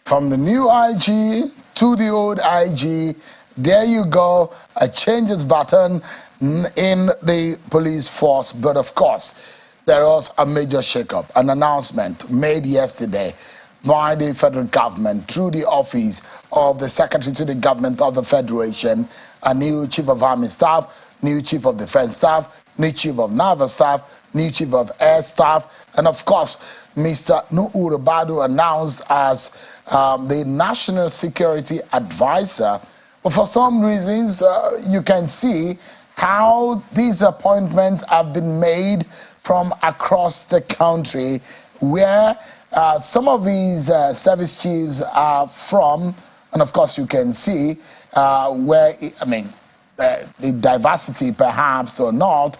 From the new IG to the old IG, there you go, a changes button in the police force. But of course, there was a major shakeup, an announcement made yesterday by the federal government through the office of the Secretary to the Government of the Federation, a new Chief of Army Staff, new Chief of Defense Staff, new Chief of Naval Staff, new Chief of Air Staff, and of course, Mr. Nuhu Bode announced as the National Security Advisor. But for some reasons, you can see how these appointments have been made from across the country, where some of these service chiefs are from, and of course you can see where, the diversity perhaps or not.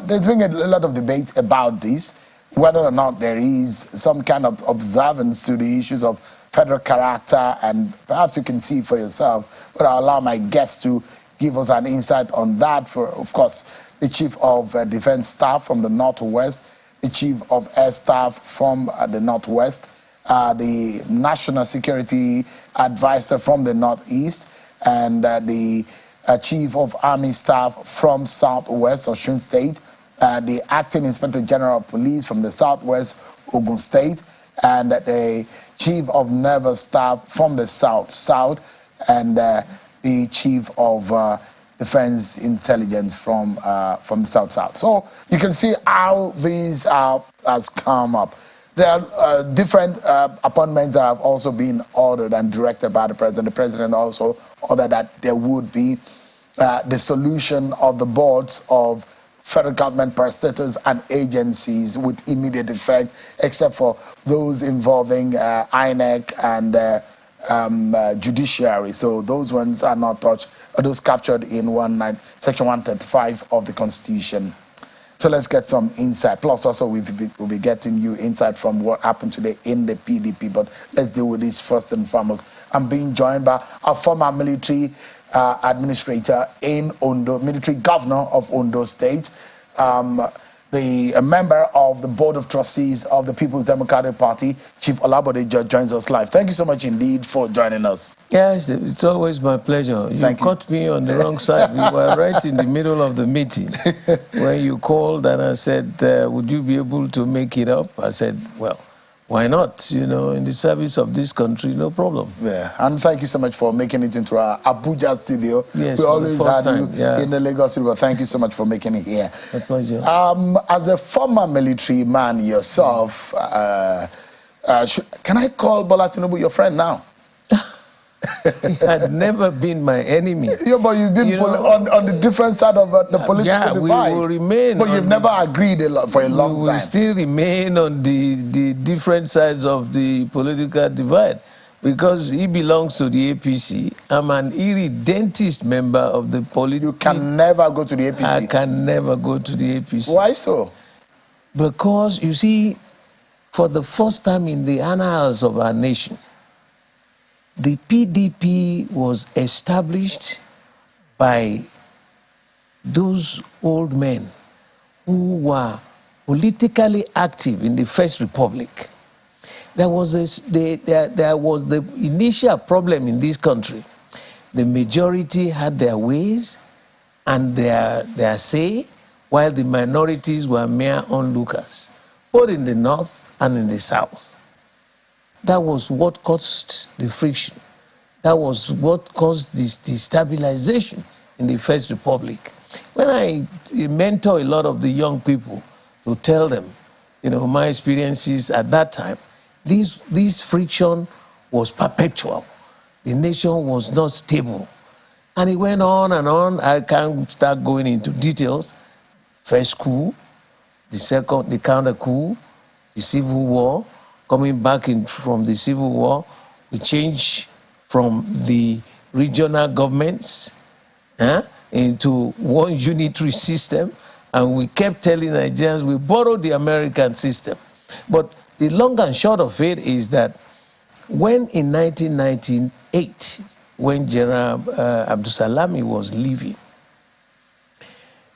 There's been a lot of debate about this, whether or not there is some kind of observance to the issues of federal character, and perhaps you can see for yourself. But I'll allow my guests to give us an insight on that. For, of course, the Chief of Defense Staff from the Northwest, the Chief of Air Staff from the Northwest, the National Security Advisor from the Northeast, and the Chief of Army Staff from Southwest Osun State, the Acting Inspector General of Police from the Southwest Ogun State, and the Chief of Naval Staff from the South, and the Chief of Defense Intelligence from the South. So you can see how these has come up. There are different appointments that have also been ordered and directed by the President. The President also ordered that there would be the solution of the boards of federal government parastatals and agencies with immediate effect, except for those involving INEC and judiciary. So those ones are not touched, or those captured in Section 135 of the Constitution. So let's get some insight. Plus, also, we'll be getting you insight from what happened today in the PDP. But let's deal with this first and foremost. I'm being joined by a former military administrator in Ondo, military governor of Ondo State, a member of the Board of Trustees of the People's Democratic Party, Chief Bode, joins us live. Thank you so much indeed for joining us. Yes, it's always my pleasure. You caught me on the wrong side. We were right in the middle of the meeting when you called and I said, would you be able to make it up? I said, well, why not? You know, in the service of this country, no problem. Yeah, and thank you so much for making it into our Abuja studio. Yes, we always had you in the Lagos studio. Thank you so much for making it here. My pleasure. As a former military man yourself, can I call Bola Tinubu your friend now? He had never been my enemy. Yeah, but you've been on the different side of the political divide. We will remain. But you've never agreed for a long time. We will still remain on the different sides of the political divide because he belongs to the APC. I'm an irredentist member of the political. You can never go to the APC. I can never go to the APC. Why so? Because, you see, for the first time in the annals of our nation, the PDP was established by those old men who were politically active in the First Republic. There was the initial problem in this country. The majority had their ways and their say, while the minorities were mere onlookers, both in the North and in the South. That was what caused the friction. That was what caused this destabilization in the First Republic. When I mentor a lot of the young people to tell them, my experiences at that time, this friction was perpetual. The nation was not stable. And it went on and on. I can't start going into details. First coup, the second, the counter coup, the Civil War. Coming back from the Civil War, we changed from the regional governments into one unitary system, and we kept telling Nigerians we borrowed the American system. But the long and short of it is that when in 1998, when General Abdul Salami was leaving,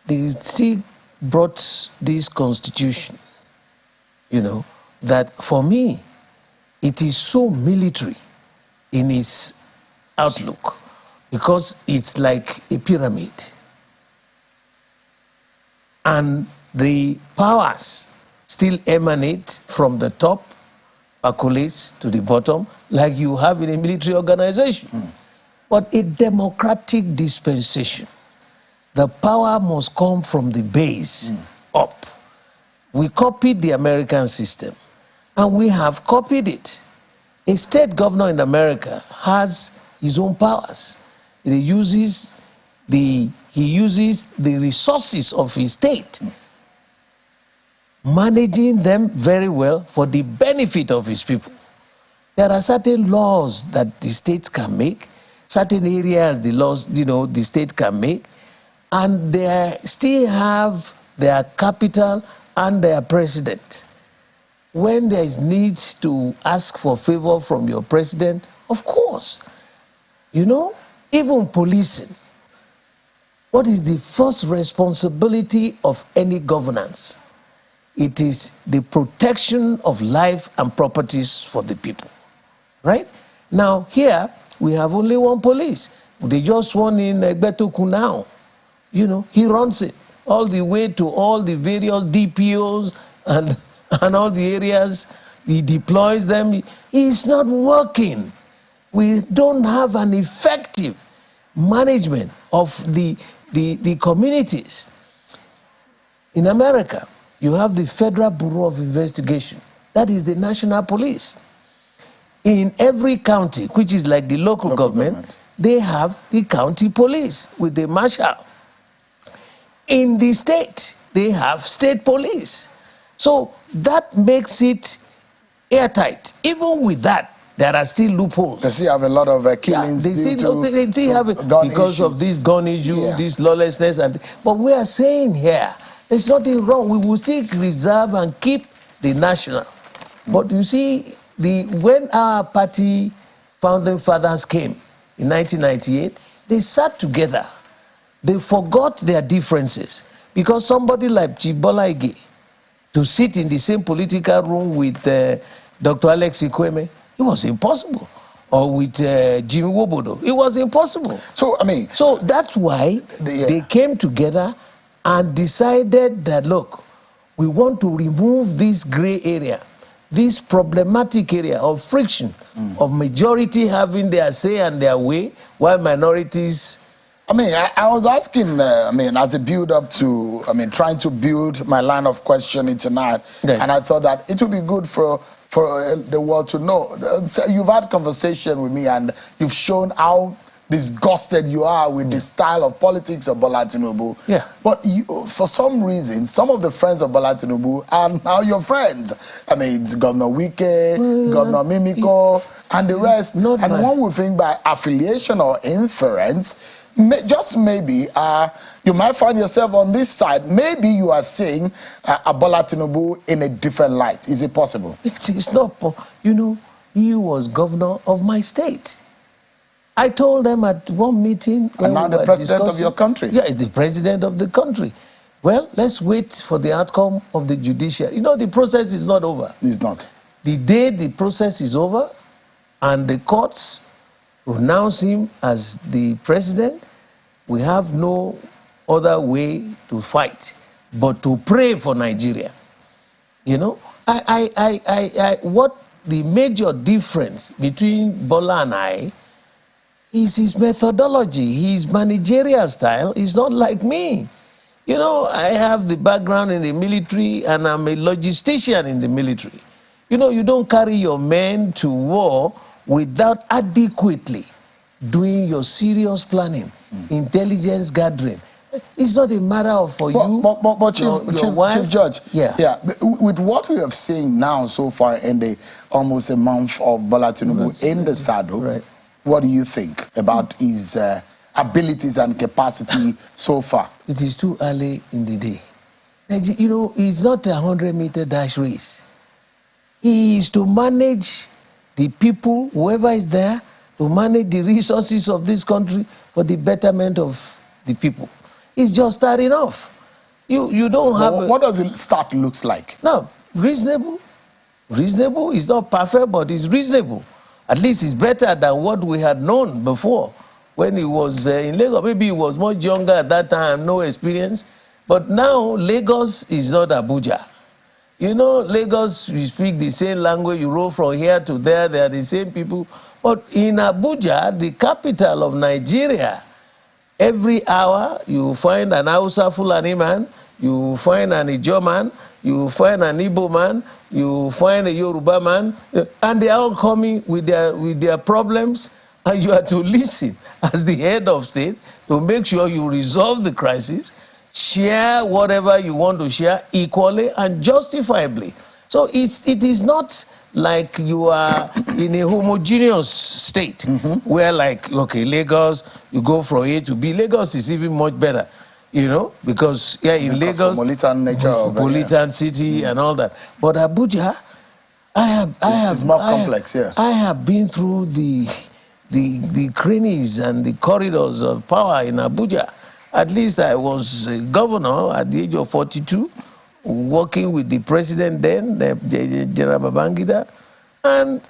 they still brought this constitution, that for me, it is so military in its outlook because it's like a pyramid. And the powers still emanate from the top, percolates to the bottom, like you have in a military organization. But a democratic dispensation, the power must come from the base up. We copied the American system, and we have copied it. A state governor in America has his own powers. He uses the resources of his state, managing them very well for the benefit of his people. There are certain laws that the states can make, certain areas the state can make, and they still have their capital and their president. When there is need to ask for favor from your president, of course, even policing. What is the first responsibility of any governance? It is the protection of life and properties for the people, right? Now, here, we have only one police. They just one in Egbetoku now. He runs it all the way to all the various DPOs and all the areas. He deploys them. It's not working. We don't have an effective management of the communities. In America, you have the Federal Bureau of Investigation. That is the national police. In every county, which is like the local government, they have the county police with the marshal. In the state, they have state police. So that makes it airtight. Even with that, there are still loopholes. They still have a lot of killings. They still have it because of this gun issue, this lawlessness. But we are saying here, there's nothing wrong. We will still reserve and keep the national. But you see, when our party founding fathers came in 1998, they sat together. They forgot their differences. Because somebody like Chief Bola Ige, to sit in the same political room with Dr. Alex Ikweme, it was impossible. Or with Jimmy Wobodo, it was impossible. So that's why they came together and decided that, look, we want to remove this gray area, this problematic area of friction, of majority having their say and their way, while minorities... I was asking, as a build-up to, trying to build my line of questioning tonight, and I thought that it would be good for the world to know. So you've had conversation with me, and you've shown how disgusted you are with the style of politics of Bola Tinubu. Yeah. But for some reason, some of the friends of Bola Tinubu are now your friends. It's Governor Wike, Governor Mimiko, and the rest. One would think by affiliation or inference, just maybe you might find yourself on this side. Maybe you are seeing Bola Tinubu in a different light. Is it possible? It's not. He was governor of my state. I told them at one meeting... And now the president of your country. Yeah, the president of the country. Well, let's wait for the outcome of the judiciary. The process is not over. It's not. The day the process is over and the courts pronounce him as the president, we have no other way to fight but to pray for Nigeria. What the major difference between Bola and I is his methodology. His managerial style is not like me. I have the background in the military, and I'm a logistician in the military. You don't carry your men to war without adequately doing your serious planning, intelligence gathering. It's not a matter of but Chief Judge, with what we have seen now so far in the almost a month of Bola Tinubu in the saddle, what do you think about his abilities and capacity so far? It is too early in the day. It's not a 100-meter dash race. He is to manage the people, whoever is there, to manage the resources of this country for the betterment of the people. It's just starting off. You don't have... What does it start looks like? No, reasonable. Reasonable is not perfect, but it's reasonable. At least it's better than what we had known before when he was in Lagos. Maybe he was much younger at that time, no experience. But now Lagos is not Abuja. You know, Lagos, you speak the same language, you roll from here to there, they are the same people. But in Abuja, the capital of Nigeria, every hour you find an Hausa Fulani man, you find an Ijo man, you find an Igbo man, you find a Yoruba man, and they are all coming with their problems, and you are to listen as the head of state to make sure you resolve the crisis, share whatever you want to share equally and justifiably. So it is not like you are in a homogeneous state where, like, okay, Lagos, you go from A to B. Lagos is even much better, you know, because in Lagos, cosmopolitan nature of cosmopolitan city and all that. But Abuja, it's more complex. Yes, I have been through the crannies and the corridors of power in Abuja. At least I was governor at the age of 42. Working with the president then, General Babangida, and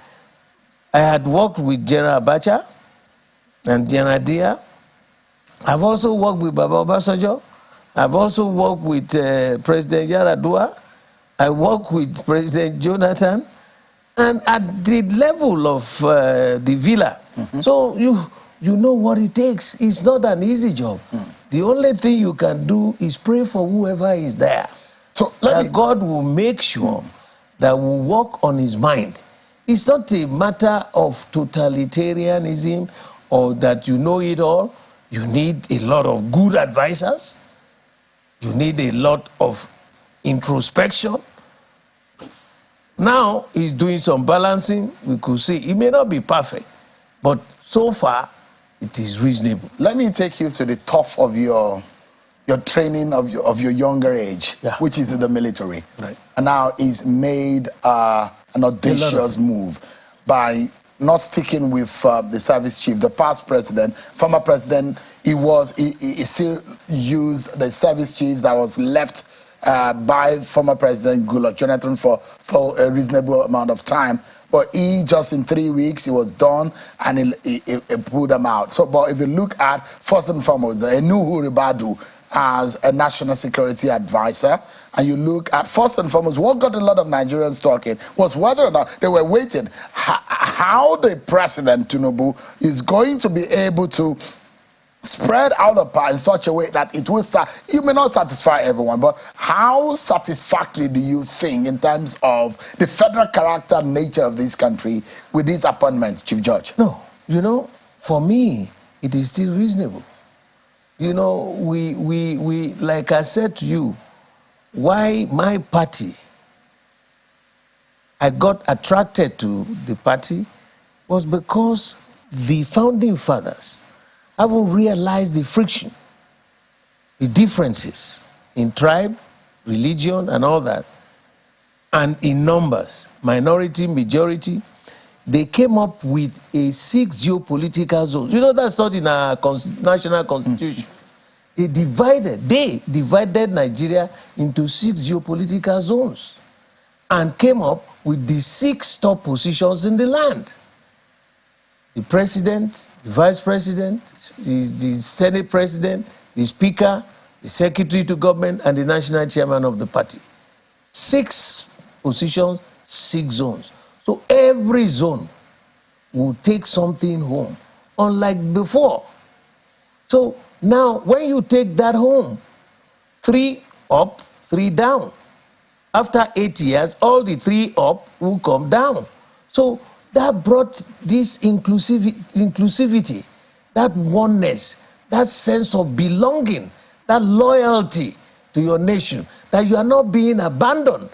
I had worked with General Abacha and General Dia. I've also worked with Baba Obasanjo. I've also worked with President Yaradua. I worked with President Jonathan, and at the level of the villa. So you know what it takes. It's not an easy job. The only thing you can do is pray for whoever is there. So God will make sure that we work on his mind. It's not a matter of totalitarianism or that you know it all. You need a lot of good advisors. You need a lot of introspection. Now he's doing some balancing. We could see it may not be perfect, but so far it is reasonable. Let me take you to the top of your training of your younger age, which is in the military. Right. And now he's made an audacious move by not sticking with the service chief. The past president, former president, he still used the service chiefs that was left by former President Goodluck Jonathan for a reasonable amount of time. But he just in 3 weeks, he was done and he pulled them out. So, but if you look at, first and foremost, Enuhu Ribadu as a national security advisor, and you look at, first and foremost, what got a lot of Nigerians talking was whether or not they were waiting how the president, Tinubu, is going to be able to spread out the power in such a way that it will you may not satisfy everyone, but how satisfactory do you think in terms of the federal character and nature of this country with these appointments, Chief Judge? No, you know, for me, it is still reasonable. You know, we like I said to you, why my party, I got attracted to the party was because the founding fathers haven't realized the friction, the differences in tribe, religion, and all that, and in numbers, minority, majority. They came up with 6 geopolitical zones. You know, that's not in our national constitution. They divided Nigeria into 6 geopolitical zones and came up with the 6 top positions in the land. The president, the vice president, the senate president, the speaker, the secretary to government, and the national chairman of the party. 6 positions, 6 zones. So every zone will take something home, unlike before. So now, when you take that home, 3 up, 3 down. After 8 years, all the 3 up will come down. So that brought this inclusivity, that oneness, that sense of belonging, that loyalty to your nation, that you are not being abandoned,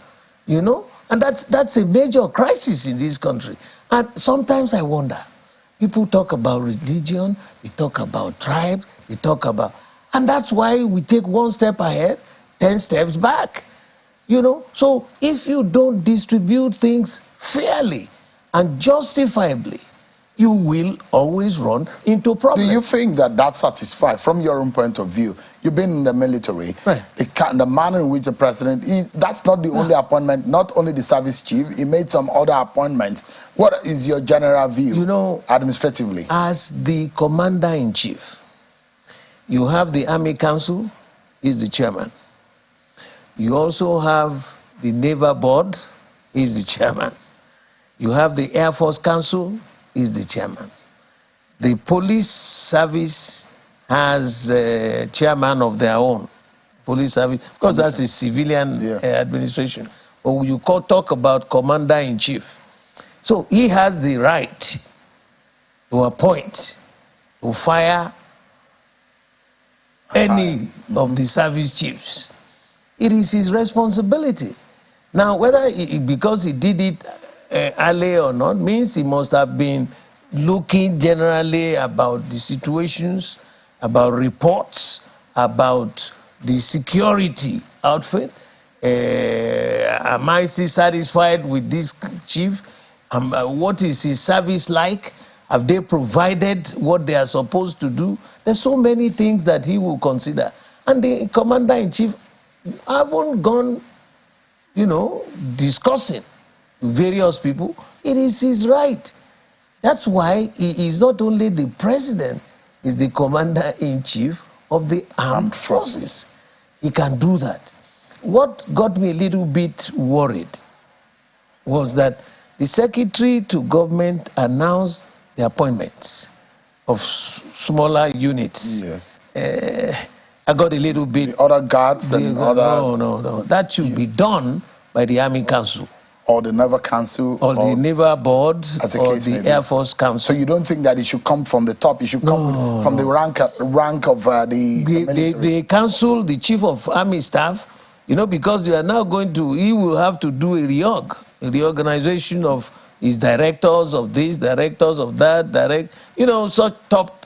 you know? And that's a major crisis in this country. And sometimes I wonder, people talk about religion, they talk about tribe, they talk about, and that's why we take 1 step ahead, 10 steps back. You know, so if you don't distribute things fairly and justifiably, you will always run into problems. Do you think that that satisfies, from your own point of view? You've been in the military. Right. The manner in which the president is, that's not the only appointment, not only the service chief, he made some other appointments. What is your general view, you know, administratively? As the commander-in-chief, you have the Army Council, he's the chairman. You also have the Naval Board, he's the chairman. You have the Air Force Council, he's the chairman. The police service has a chairman of their own. Police service, because that's a civilian administration. But you talk about commander-in-chief. So he has the right to appoint, to fire any of the service chiefs. It is his responsibility. Now, whether because he did it early or not, means he must have been looking generally about the situations, about reports, about the security outfit. Am I still satisfied with this chief? What is his service like? Have they provided what they are supposed to do? There's so many things that he will consider. And the commander-in-chief haven't gone, discussing various people. It is his right. That's why he is not only the president, he's the commander-in-chief of the armed forces. He can do that. What got me a little bit worried was that the secretary to government announced the appointments of smaller units. Yes. I got a little bit... The other guards and other... No. That should be done by the Army Council. Or the Naval Council. Or the Naval Board, or the Air Force Council. So you don't think that it should come from the top? It should come from the rank of the military? The council, the chief of army staff, because you are now he will have to do a reorganization of his directors of this, directors of that, such top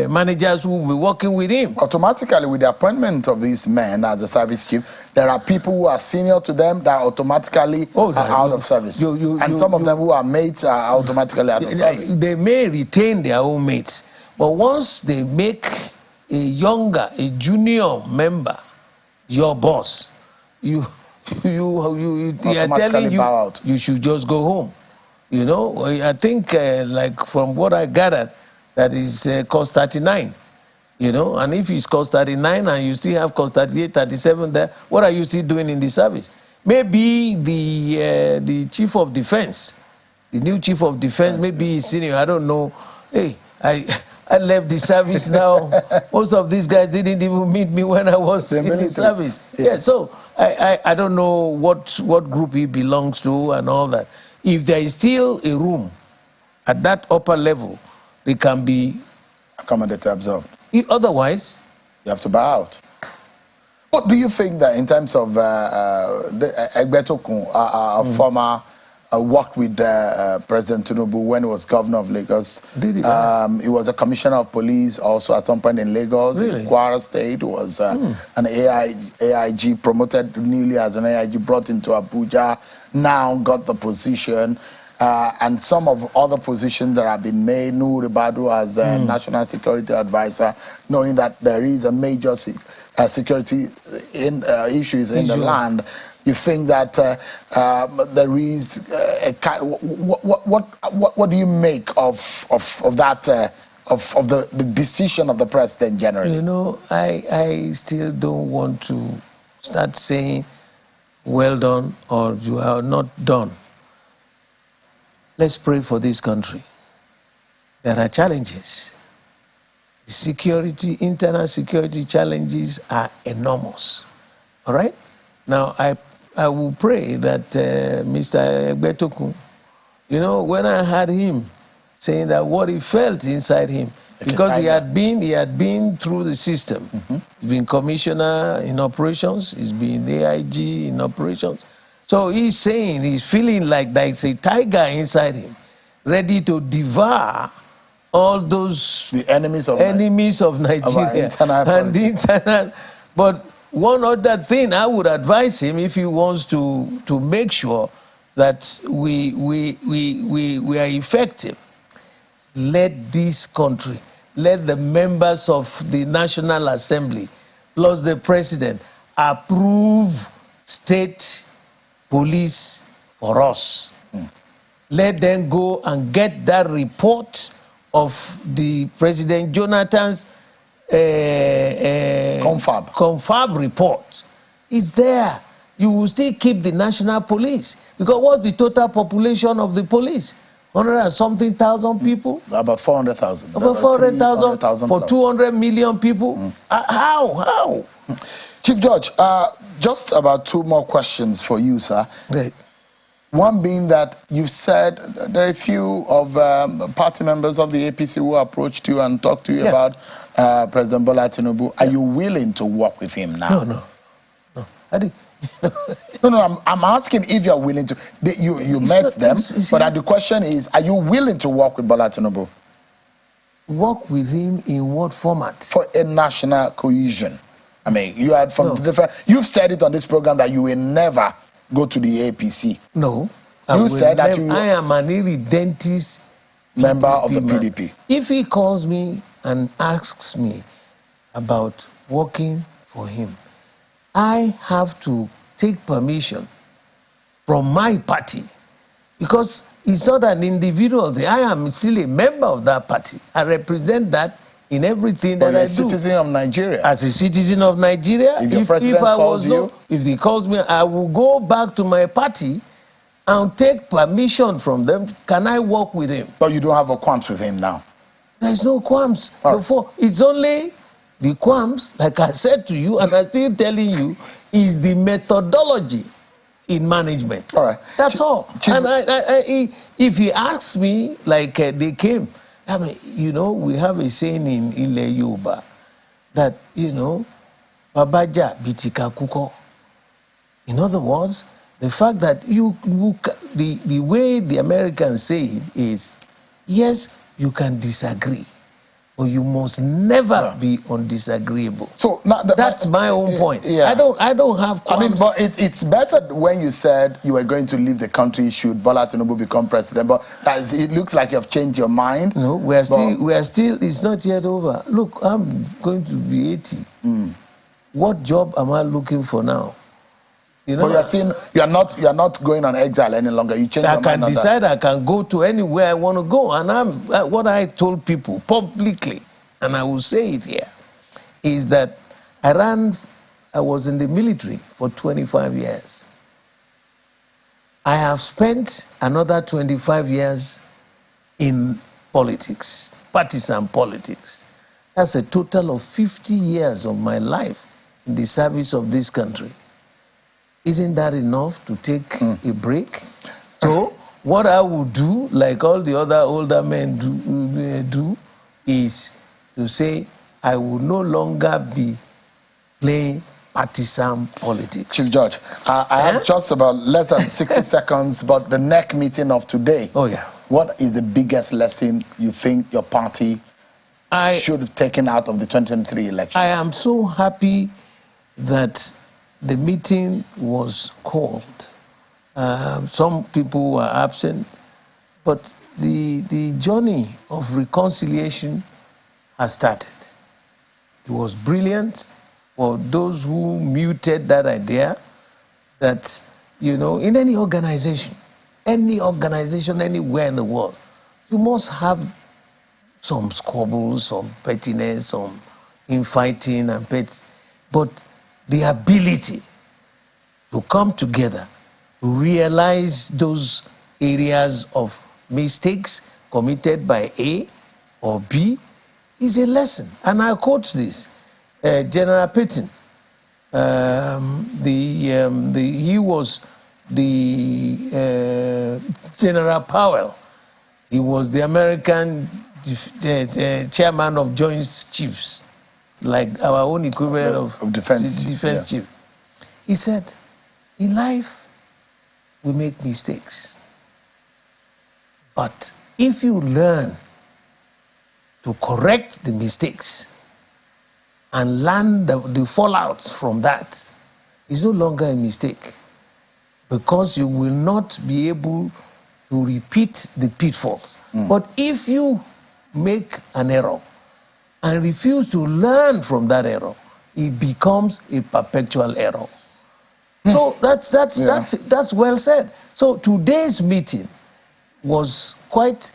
managers who will be working with him. Automatically, with the appointment of these men as a service chief, there are people who are senior to them that are automatically out of service. And some of them who are mates are automatically out of service. They may retain their own mates, but once they make a junior member your boss, they are telling you should just go home. I think like from what I gathered, that is cost 39, and if it's cost 39 and you still have cost 38, 37 there, what are you still doing in the service? Maybe the chief of defense, the new chief of defense, maybe he's senior, I don't know. Hey, I left the service now. Most of these guys didn't even meet me when I was in the service. Yeah, so I don't know what group he belongs to and all that. If there is still a room at that upper level, they can be accommodated, absorbed. Otherwise, you have to bow out. What do you think that in terms of Egbetokun, former worked with President Tinubu when he was governor of Lagos? Did he? He was a commissioner of police also at some point in Lagos. Really? In Kwara State, was an AIG, promoted newly as an AIG, brought into Abuja, now got the position. And some of other positions that have been made, Nuhu Ribadu as National Security Advisor, knowing that there is a major security issues in the land. You think that there is a kind? What do you make of that of the decision of the president generally? I still don't want to start saying well done or you are not done. Let's pray for this country. There are challenges. The internal security challenges are enormous. All right? Now, I will pray that Mr. Egbetokun, when I heard him saying that what he felt inside him, because he had been through the system. He's been commissioner in operations, he's been AIG in operations. So he's saying, he's feeling like there's a tiger inside him, ready to devour all those enemies of Nigeria and the internal. But one other thing I would advise him, if he wants to make sure that we are effective, let this country, let the members of the National Assembly, plus the president, approve state police for us. Let them go and get that report of the President Jonathan's confab report. It's there. You will still keep the national police. Because what's the total population of the police? 100 and something thousand people? About 400,000. About 400,000 for 200 million people? How? Chief Judge, just about two more questions for you, sir. Right. One being that you said there are a few of party members of the APC who approached you and talked to you about President Bola Tinubu. Are you willing to work with him now? No. I think... No, I'm asking if you're willing to. You met them, but the question is, are you willing to work with Bola Tinubu? Work with him in what format? For a national cohesion. I mean, you had from different... You've said it on this program that you will never go to the APC. No. You said that you... I am an irredentist member of the PDP. If he calls me and asks me about working for him, I have to take permission from my party, because it's not an individual thing. I am still a member of that party. I represent that in everything that I do. As a citizen of Nigeria. As a citizen of Nigeria, if he calls me, I will go back to my party and take permission from them. Can I work with him? But you don't have a qualms with him now? There's no qualms. Before. It's only the qualms, like I said to you, and I'm still telling you, is the methodology in management. All right. That's all. And if he asks me, like they came, I mean, you know, we have a saying in Ile Yoruba that, you know, Babaja bitika kuko. In other words, the fact that the way the Americans say it is, yes, you can disagree, but you must never be undisagreeable. So that's my own point. Yeah. I don't have qualms. I mean, but it's better when you said you were going to leave the country should Bola Tinubu become president. But it looks like you've changed your mind. No, we are still. It's not yet over. Look, I'm going to be 80. What job am I looking for now? You know, but you're not going on exile any longer. You change your mind. I can decide. I can go to anywhere I want to go, and what I told people publicly, and I will say it here, is that I was in the military for 25 years. I have spent another 25 years in politics, partisan politics. That's a total of 50 years of my life in the service of this country. Isn't that enough to take a break? So what I would do, like all the other older men do, is to say I will no longer be playing partisan politics. Chief Judge, I have just about less than 60 seconds, but the NEC meeting of today. Oh, yeah. What is the biggest lesson you think your party should have taken out of the 2023 election? I am so happy that the meeting was called. Some people were absent, but the journey of reconciliation has started. It was brilliant for those who muted that idea that, you know, in any organization anywhere in the world, you must have some squabbles, some pettiness, some infighting and but the ability to come together, to realize those areas of mistakes committed by A or B is a lesson. And I quote this, General Patton, he was the General Powell. He was the American chairman of Joint Chiefs, like our own equivalent of defense chief. He said, in life, we make mistakes. But if you learn to correct the mistakes and learn the fallouts from that, it's no longer a mistake. because you will not be able to repeat the pitfalls. But if you make an error and refuse to learn from that error, it becomes a perpetual error. So that's well said. So today's meeting was quite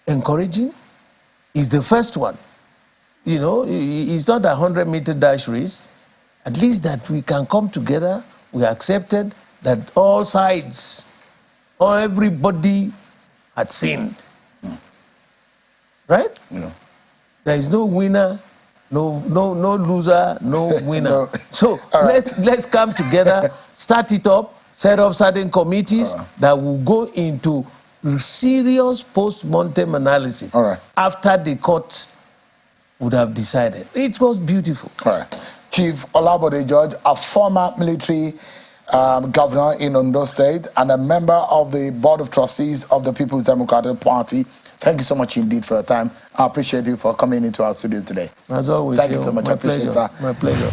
encouraging. It's the first one. You know, it's not a 100-meter dash race. At least that we can come together. We accepted that all sides, or everybody had sinned. Right? Yeah. There is no winner, no loser, no winner. No. So let's come together, start it up, set up certain committees that will go into serious post-mortem analysis after the court would have decided. It was beautiful. All right. Chief Bode George, a former military governor in Ondo State and a member of the Board of Trustees of the People's Democratic Party. Thank you so much indeed for your time. I appreciate you for coming into our studio today. As always, thank you so much. My pleasure. My pleasure.